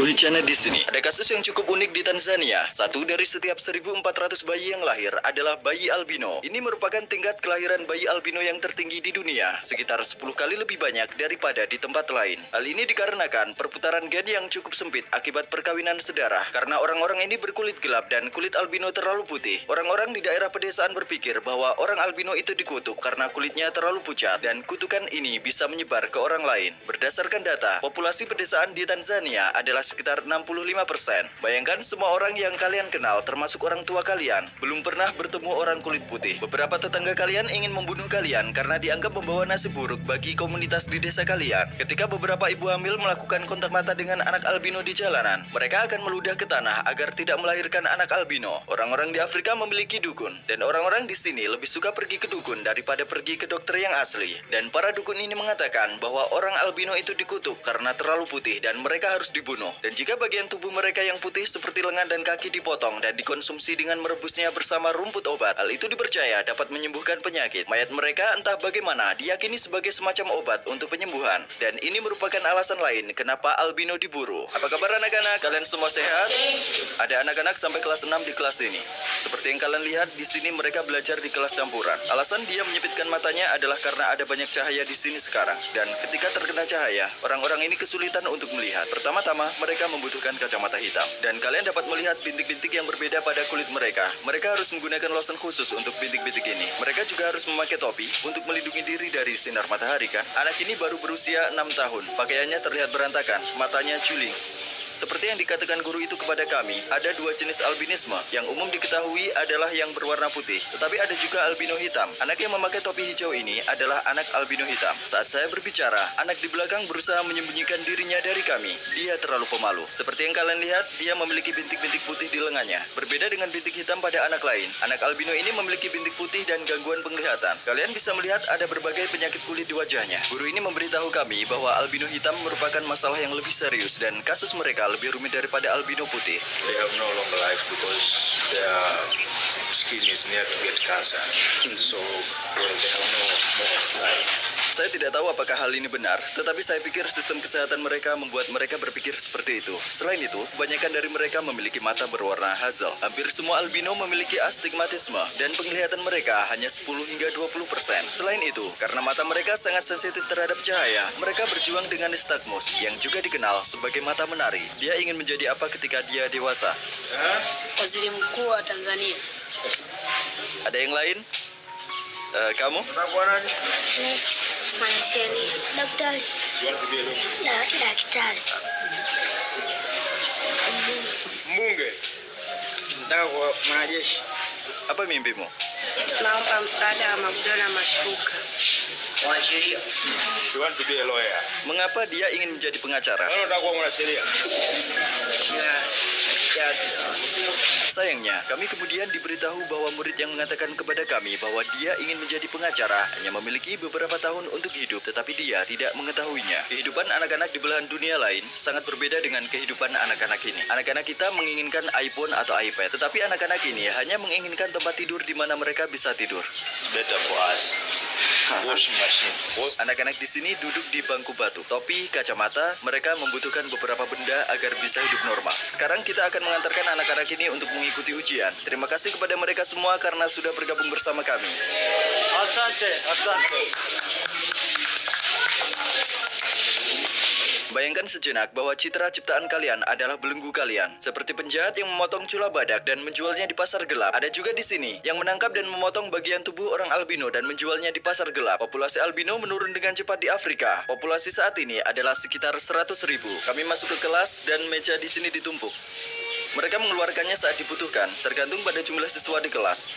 Ruhicana di sini. Ada kasus yang cukup unik di Tanzania. Satu dari setiap 1.400 bayi yang lahir adalah bayi albino. Ini merupakan tingkat kelahiran bayi albino yang tertinggi di dunia, sekitar 10 kali lebih banyak daripada di tempat lain. Hal ini dikarenakan perputaran gen yang cukup sempit akibat perkawinan sedarah. Karena orang-orang ini berkulit gelap dan kulit albino terlalu putih, orang-orang di daerah pedesaan berpikir bahwa orang albino itu dikutuk karena kulitnya terlalu pucat, dan kutukan ini bisa menyebar ke orang lain. Berdasarkan data, populasi pedesaan di Tanzania adalah sekitar 65%. Bayangkan semua orang yang kalian kenal, termasuk orang tua kalian, belum pernah bertemu orang kulit putih. Beberapa tetangga kalian ingin membunuh kalian karena dianggap membawa nasib buruk bagi komunitas di desa kalian. Ketika beberapa ibu hamil melakukan kontak mata dengan anak albino di jalanan, mereka akan meludah ke tanah agar tidak melahirkan anak albino. Orang-orang di Afrika memiliki dukun, dan orang-orang di sini lebih suka pergi ke dukun daripada pergi ke dokter yang asli. Dan para dukun ini mengatakan bahwa orang albino itu dikutuk karena terlalu putih dan mereka harus dibunuh. Dan jika bagian tubuh mereka yang putih seperti lengan dan kaki dipotong dan dikonsumsi dengan merebusnya bersama rumput obat, hal itu dipercaya dapat menyembuhkan penyakit. Mayat mereka entah bagaimana diyakini sebagai semacam obat untuk penyembuhan. Dan ini merupakan alasan lain kenapa albino diburu. Apa kabar anak-anak? Kalian semua sehat? Ada anak-anak sampai kelas 6 di kelas ini. Seperti yang kalian lihat, di sini mereka belajar di kelas campuran. Alasan dia menyipitkan matanya adalah karena ada banyak cahaya di sini sekarang. Dan ketika terkena cahaya, orang-orang ini kesulitan untuk melihat. Pertama-tama, mereka membutuhkan kacamata hitam. Dan kalian dapat melihat bintik-bintik yang berbeda pada kulit mereka. Mereka harus menggunakan lotion khusus untuk bintik-bintik ini. Mereka juga harus memakai topi untuk melindungi diri dari sinar matahari kan. Anak ini baru berusia 6 tahun. Pakaiannya terlihat berantakan, matanya juling. Seperti yang dikatakan guru itu kepada kami, ada dua jenis albinisme. Yang umum diketahui adalah yang berwarna putih, tetapi ada juga albino hitam. Anak yang memakai topi hijau ini adalah anak albino hitam. Saat saya berbicara, anak di belakang berusaha menyembunyikan dirinya dari kami. Dia terlalu pemalu. Seperti yang kalian lihat, dia memiliki bintik-bintik putih di lengannya. Berbeda dengan bintik hitam pada anak lain, anak albino ini memiliki bintik putih dan gangguan penglihatan. Kalian bisa melihat ada berbagai penyakit kulit di wajahnya. Guru ini memberitahu kami bahwa albino hitam merupakan masalah yang lebih serius dan kasus mereka lebih rumit daripada albino putih. They have no longer life because their skin is near to get cancer. So they have no more life. Saya tidak tahu apakah hal ini benar, tetapi saya pikir sistem kesehatan mereka membuat mereka berpikir seperti itu. Selain itu, kebanyakan dari mereka memiliki mata berwarna hazel. Hampir semua albino memiliki astigmatisme, dan penglihatan mereka hanya 10 hingga 20%. Selain itu, karena mata mereka sangat sensitif terhadap cahaya, mereka berjuang dengan nistagmus, yang juga dikenal sebagai mata menari. Dia ingin menjadi apa ketika dia dewasa? Waziri Mkuu wa Tanzania. Ada yang lain? Kamu? Yes, mwanasheria. Daktari. You want to be a doctor? Daktari. Mbunge. Nataka kuwa mwanajeshi. Apa mimpimu? Naomba msaada wa magodoro na mashuka. Mwanasheria. You want to be a lawyer? Mengapa dia ingin menjadi pengacara? Unataka kuwa mwanasheria? Sayangnya, kami kemudian diberitahu bahwa murid yang mengatakan kepada kami bahwa dia ingin menjadi pengacara hanya memiliki beberapa tahun untuk hidup, tetapi dia tidak mengetahuinya. Kehidupan anak-anak di belahan dunia lain sangat berbeda dengan kehidupan anak-anak ini. Anak-anak kita menginginkan iPhone atau iPad, tetapi anak-anak ini hanya menginginkan tempat tidur di mana mereka bisa tidur. It's better for us. Washing machine. Anak-anak di sini duduk di bangku batu, topi, kacamata. Mereka membutuhkan beberapa benda agar bisa hidup normal. Sekarang kita akan mengantarkan anak-anak ini untuk mengikuti ujian. Terima kasih kepada mereka semua karena sudah bergabung bersama kami. Asante. Bayangkan sejenak bahwa citra ciptaan kalian adalah belenggu kalian. Seperti penjahat yang memotong cula badak dan menjualnya di pasar gelap. Ada juga di sini yang menangkap dan memotong bagian tubuh orang albino dan menjualnya di pasar gelap. Populasi albino menurun dengan cepat di Afrika. Populasi saat ini adalah sekitar 100.000. Kami masuk ke kelas dan meja di sini ditumpuk. Mereka mengeluarkannya saat dibutuhkan, tergantung pada jumlah siswa di kelas.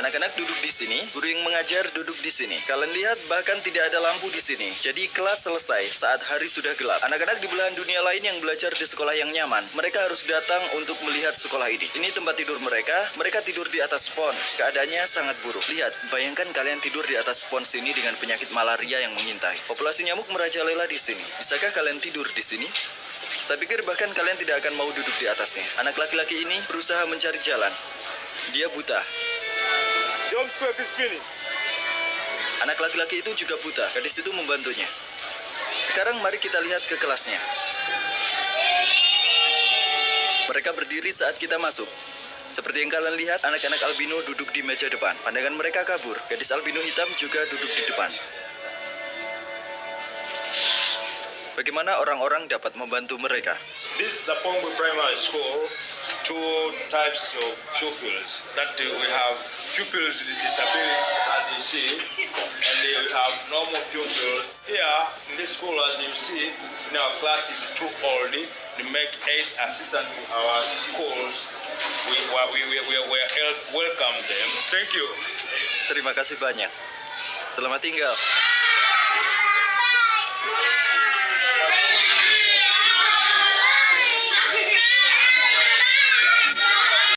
Anak-anak duduk di sini, guru yang mengajar duduk di sini. Kalian lihat bahkan tidak ada lampu di sini. Jadi kelas selesai saat hari sudah gelap. Anak-anak di belahan dunia lain yang belajar di sekolah yang nyaman, mereka harus datang untuk melihat sekolah ini. Ini tempat tidur mereka. Mereka tidur di atas spons. Keadaannya sangat buruk. Lihat, bayangkan kalian tidur di atas spons ini dengan penyakit malaria yang mengintai. Populasi nyamuk merajalela di sini. Bisakah kalian tidur di sini? Saya pikir bahkan kalian tidak akan mau duduk di atasnya. Anak laki-laki ini berusaha mencari jalan. Dia buta. Don't square this spinning. Anak laki-laki itu juga buta. Gadis itu membantunya. Sekarang mari kita lihat ke kelasnya. Mereka berdiri saat kita masuk. Seperti yang kalian lihat, anak-anak albino duduk di meja depan. Pandangan mereka kabur. Gadis albino hitam juga duduk di depan. Bagaimana orang-orang dapat membantu mereka? This is the Pongwe Primary School. Two types of pupils. That we have pupils with disabilities, as you see, and we have normal pupils. Here in this school, as you see, in our class is too old. We make 8 assistants to our schools. We welcome them. Thank you. Terima kasih banyak. Selamat tinggal.